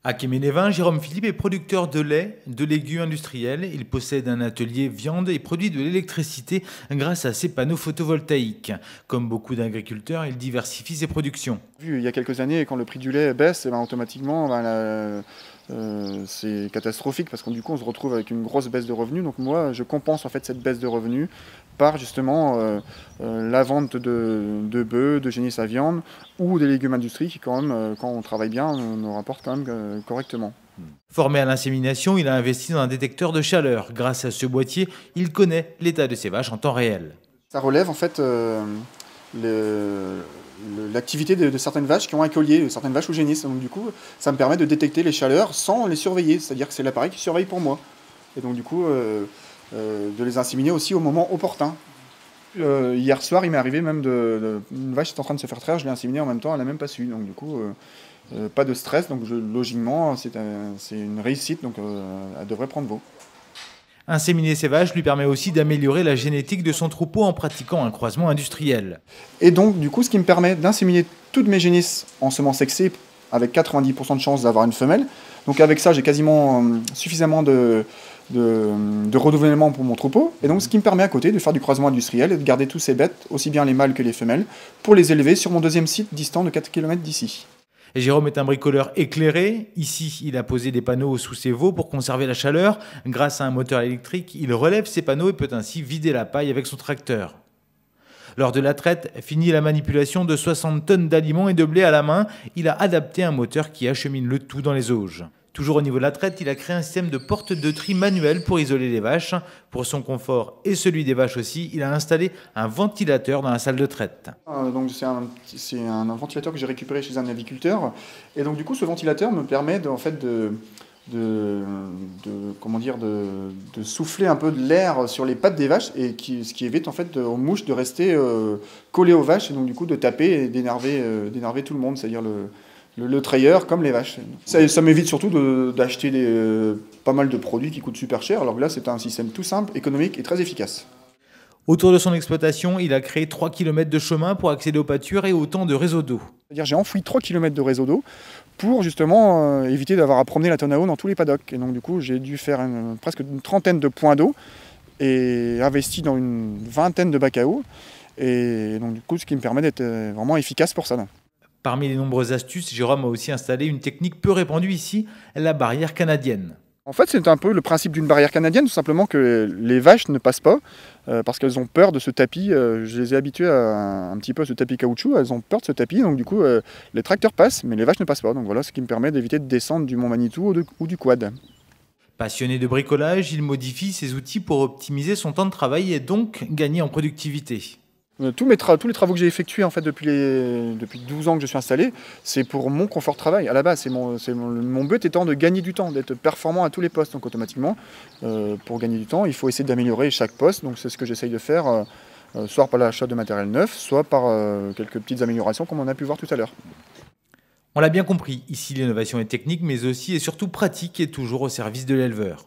À Quéménévin, Jérôme Philippe est producteur de lait, de légumes industriels. Il possède un atelier viande et produit de l'électricité grâce à ses panneaux photovoltaïques. Comme beaucoup d'agriculteurs, il diversifie ses productions. Il y a quelques années, quand le prix du lait baisse, automatiquement, c'est catastrophique parce que du coup, on se retrouve avec une grosse baisse de revenus. Donc moi, je compense en fait cette baisse de revenus par justement la vente de bœufs, de génisses à viande ou des légumes industrie qui, quand même, quand on travaille bien, nous rapportent quand même correctement. Formé à l'insémination, il a investi dans un détecteur de chaleur. Grâce à ce boîtier, il connaît l'état de ses vaches en temps réel. Ça relève en fait l'activité de certaines vaches qui ont un collier, certaines vaches ou génisses. Donc du coup, ça me permet de détecter les chaleurs sans les surveiller. C'est-à-dire que c'est l'appareil qui surveille pour moi. Et donc du coup, de les inséminer aussi au moment opportun. Hier soir, il m'est arrivé même une vache est en train de se faire traire, je l'ai inséminée en même temps, elle n'a même pas su. Donc du coup, pas de stress. Donc logiquement, c'est une réussite. Donc elle devrait prendre veau. Inséminer ses vaches lui permet aussi d'améliorer la génétique de son troupeau en pratiquant un croisement industriel. Et donc, du coup, ce qui me permet d'inséminer toutes mes génisses en semences sexées avec 90% de chances d'avoir une femelle. Donc avec ça, j'ai quasiment suffisamment de renouvellement pour mon troupeau. Et donc, ce qui me permet à côté de faire du croisement industriel et de garder tous ces bêtes, aussi bien les mâles que les femelles, pour les élever sur mon deuxième site distant de 4 km d'ici. Jérôme est un bricoleur éclairé. Ici, il a posé des panneaux sous ses veaux pour conserver la chaleur. Grâce à un moteur électrique, il relève ses panneaux et peut ainsi vider la paille avec son tracteur. Lors de la traite, finit la manipulation de 60 tonnes d'aliments et de blé à la main. Il a adapté un moteur qui achemine le tout dans les auges. Toujours au niveau de la traite, il a créé un système de porte de tri manuel pour isoler les vaches. Pour son confort et celui des vaches aussi, il a installé un ventilateur dans la salle de traite. Donc c'est un ventilateur que j'ai récupéré chez un aviculteur. Et donc du coup, ce ventilateur me permet de souffler un peu de l'air sur les pattes des vaches, et ce qui évite en fait aux mouches de rester collées aux vaches, et donc du coup de taper et d'énerver tout le monde, c'est-à-dire le trayeur comme les vaches. Ça m'évite surtout d'acheter pas mal de produits qui coûtent super cher, alors que là c'est un système tout simple, économique et très efficace. Autour de son exploitation, il a créé 3 km de chemin pour accéder aux pâtures et autant de réseaux d'eau. C'est-à-dire j'ai enfoui 3 km de réseau d'eau pour justement éviter d'avoir à promener la tonne à eau dans tous les paddocks. Et donc du coup j'ai dû faire presque une trentaine de points d'eau et investi dans une vingtaine de bacs à eau. Et donc du coup ce qui me permet d'être vraiment efficace pour ça. Parmi les nombreuses astuces, Jérôme a aussi installé une technique peu répandue ici, la barrière canadienne. En fait, c'est un peu le principe d'une barrière canadienne, tout simplement que les vaches ne passent pas parce qu'elles ont peur de ce tapis. Je les ai habituées un petit peu à ce tapis caoutchouc, elles ont peur de ce tapis, donc du coup, les tracteurs passent, mais les vaches ne passent pas. Donc voilà, ce qui me permet d'éviter de descendre du Mont Manitou ou du quad. Passionné de bricolage, il modifie ses outils pour optimiser son temps de travail et donc gagner en productivité. Tous les travaux que j'ai effectués en fait, depuis 12 ans que je suis installé, c'est pour mon confort de travail. À la base, mon but étant de gagner du temps, d'être performant à tous les postes. Donc automatiquement, pour gagner du temps, il faut essayer d'améliorer chaque poste. Donc c'est ce que j'essaye de faire, soit par l'achat de matériel neuf, soit par quelques petites améliorations comme on a pu voir tout à l'heure. On l'a bien compris, ici l'innovation est technique mais aussi et surtout pratique et toujours au service de l'éleveur.